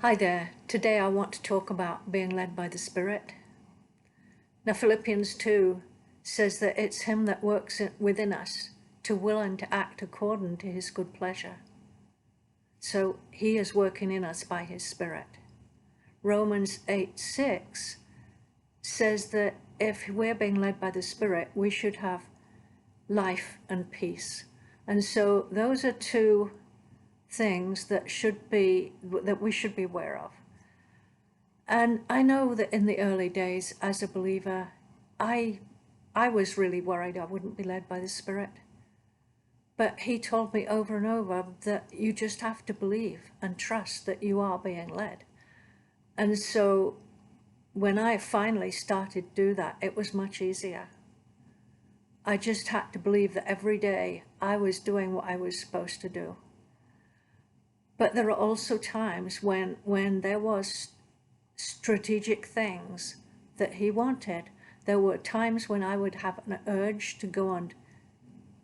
Hi there. Today I want to talk about being led by the Spirit. Now, Philippians 2 says that it's Him that works within us to will and to act according to His good pleasure. So He is working in us by His Spirit. Romans 8:6 says that if we're being led by the Spirit, we should have life and peace. And so those are two things that we should be aware of. And I know that in the early days as a believer, I was really worried I wouldn't be led by the Spirit. But He told me over and over that you just have to believe and trust that you are being led. And so when I finally started to do that, it was much easier. I just had to believe that every day I was doing what I was supposed to do. But there are also times when there was strategic things that He wanted. There were times when I would have an urge to go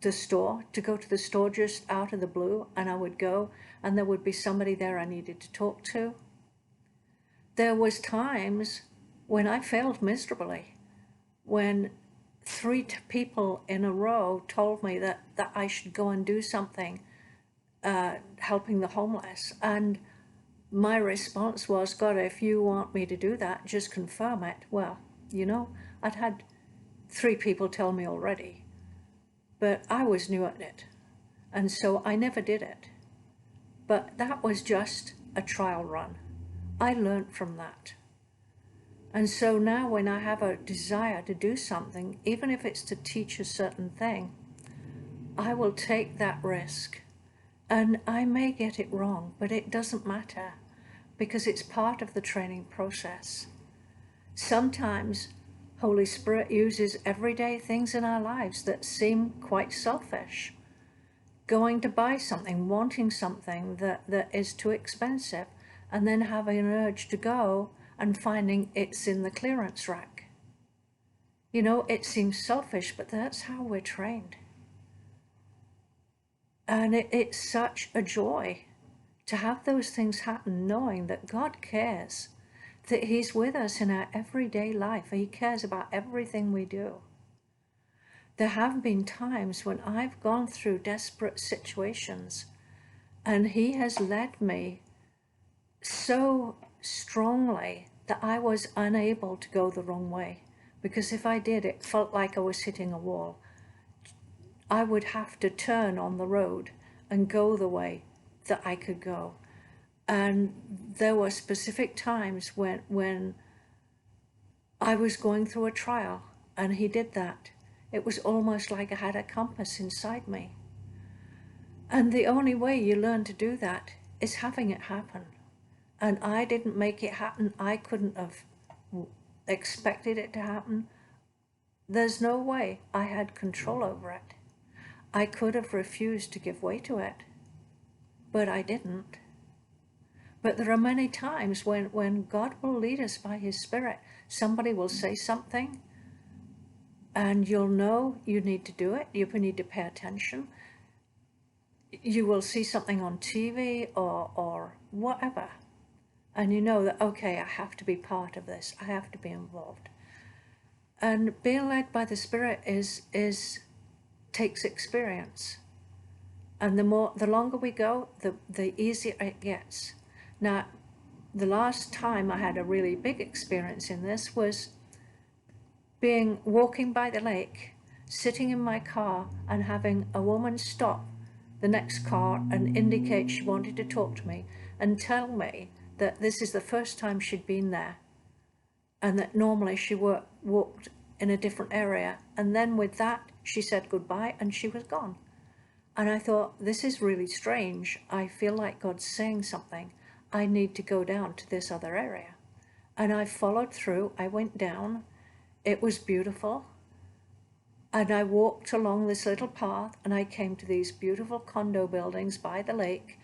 to the store just out of the blue, and I would go, and there would be somebody there I needed to talk to. There was times when I failed miserably, when three people in a row told me that I should go and do something, helping the homeless, and my response was, God, if you want me to do that, just confirm it. Well, I'd had three people tell me already, but I was new at it, and so I never did it. But that was just a trial run. I learned from that. And so now when I have a desire to do something, even if it's to teach a certain thing, I will take that risk. And I may get it wrong, but it doesn't matter, because it's part of the training process. Sometimes Holy Spirit uses everyday things in our lives that seem quite selfish. Going to buy something, wanting something that is too expensive, and then having an urge to go and finding it's in the clearance rack. It seems selfish, but that's how we're trained. And it's such a joy to have those things happen, knowing that God cares, that He's with us in our everyday life. He cares about everything we do. There have been times when I've gone through desperate situations, and He has led me so strongly that I was unable to go the wrong way, because if I did, it felt like I was hitting a wall. I would have to turn on the road and go the way that I could go. And there were specific times when I was going through a trial, and He did that. It was almost like I had a compass inside me. And the only way you learn to do that is having it happen. And I didn't make it happen. I couldn't have expected it to happen. There's no way I had control over it. I could have refused to give way to it, but I didn't. But there are many times when God will lead us by His Spirit. Somebody will say something, and you'll know you need to do it. You need to pay attention. You will see something on TV or whatever, and you know that, okay, I have to be part of this. I have to be involved. And being led by the Spirit takes experience, and the longer we go, the easier it gets. Now, the last time I had a really big experience in this was walking by the lake, sitting in my car, and having a woman stop the next car and indicate she wanted to talk to me and tell me that this is the first time she'd been there, and that normally she walked in a different area. And then with that, she said goodbye and she was gone. And I thought, this is really strange. I feel like God's saying something. I need to go down to this other area. And I followed through. I went down. It was beautiful. And I walked along this little path, and I came to these beautiful condo buildings by the lake.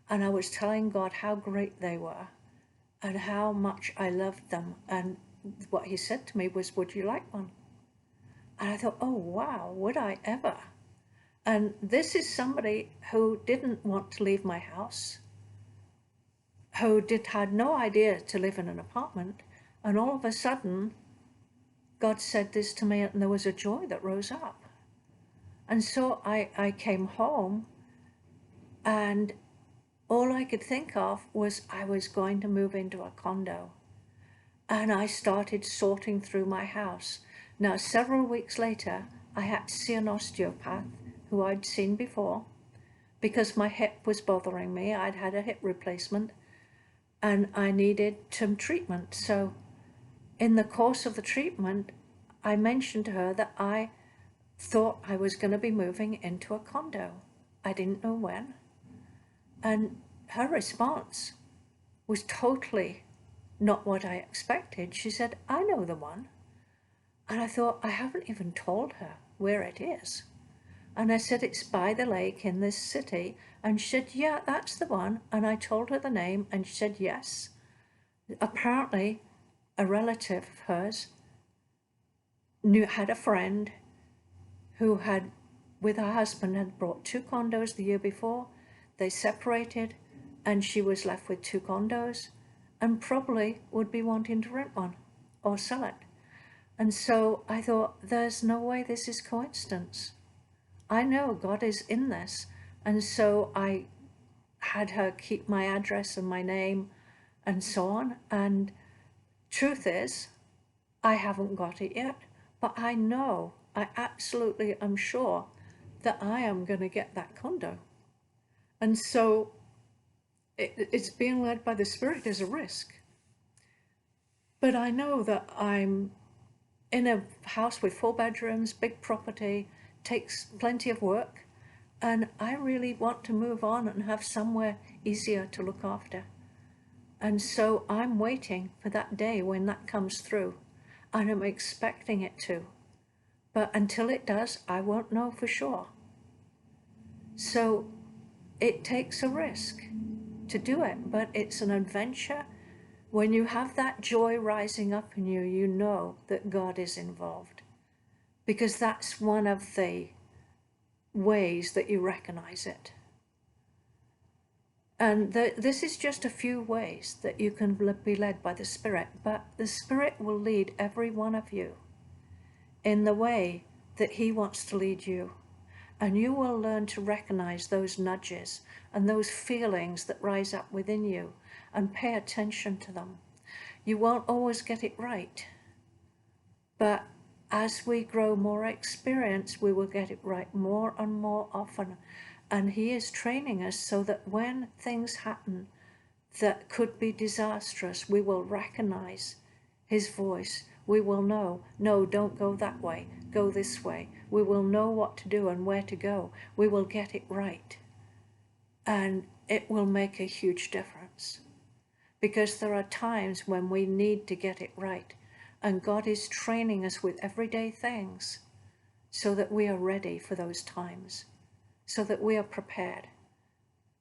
And I was telling God how great they were and how much I loved them. And what He said to me was, would you like one? And I thought, oh, wow, would I ever? And this is somebody who didn't want to leave my house. who had no idea to live in an apartment, and all of a sudden God said this to me, and there was a joy that rose up. And so I came home, and all I could think of was I was going to move into a condo. And I started sorting through my house. Now, several weeks later, I had to see an osteopath who I'd seen before because my hip was bothering me. I'd had a hip replacement and I needed some treatment. So in the course of the treatment, I mentioned to her that I thought I was going to be moving into a condo. I didn't know when. And her response was totally not what I expected. She said, I know the one. And I thought, I haven't even told her where it is. And I said, it's by the lake in this city. And she said, yeah, that's the one. And I told her the name and she said, yes. Apparently, a relative of hers had a friend who had, with her husband, had bought 2 condos the year before. They separated and she was left with 2 condos and probably would be wanting to rent one or sell it. And so I thought, there's no way this is coincidence. I know God is in this. And so I had her keep my address and my name and so on. And truth is, I haven't got it yet, but I know, I absolutely am sure that I am going to get that condo. And so it's being led by the Spirit is a risk. But I know that I'm in a house with 4 bedrooms, big property, takes plenty of work, and I really want to move on and have somewhere easier to look after. And so I'm waiting for that day when that comes through, and I'm expecting it to. But until it does, I won't know for sure. So it takes a risk to do it, but it's an adventure. When you have that joy rising up in you, you know that God is involved, because that's one of the ways that you recognize it. And this is just a few ways that you can be led by the Spirit, but the Spirit will lead every one of you in the way that He wants to lead you. And you will learn to recognize those nudges and those feelings that rise up within you and pay attention to them. You won't always get it right, but as we grow more experience, we will get it right more and more often. And He is training us so that when things happen that could be disastrous, we will recognize His voice. We will know, no, don't go that way, go this way. We will know what to do and where to go. We will get it right. And it will make a huge difference. Because there are times when we need to get it right. And God is training us with everyday things so that we are ready for those times, so that we are prepared.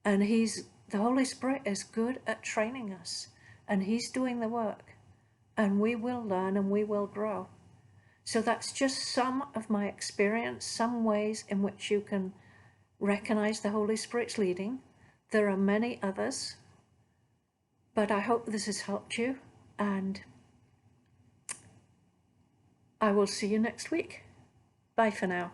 And the Holy Spirit is good at training us, and He's doing the work, and we will learn and we will grow. So that's just some of my experience, some ways in which you can recognize the Holy Spirit's leading. There are many others, but I hope this has helped you, and I will see you next week. Bye for now.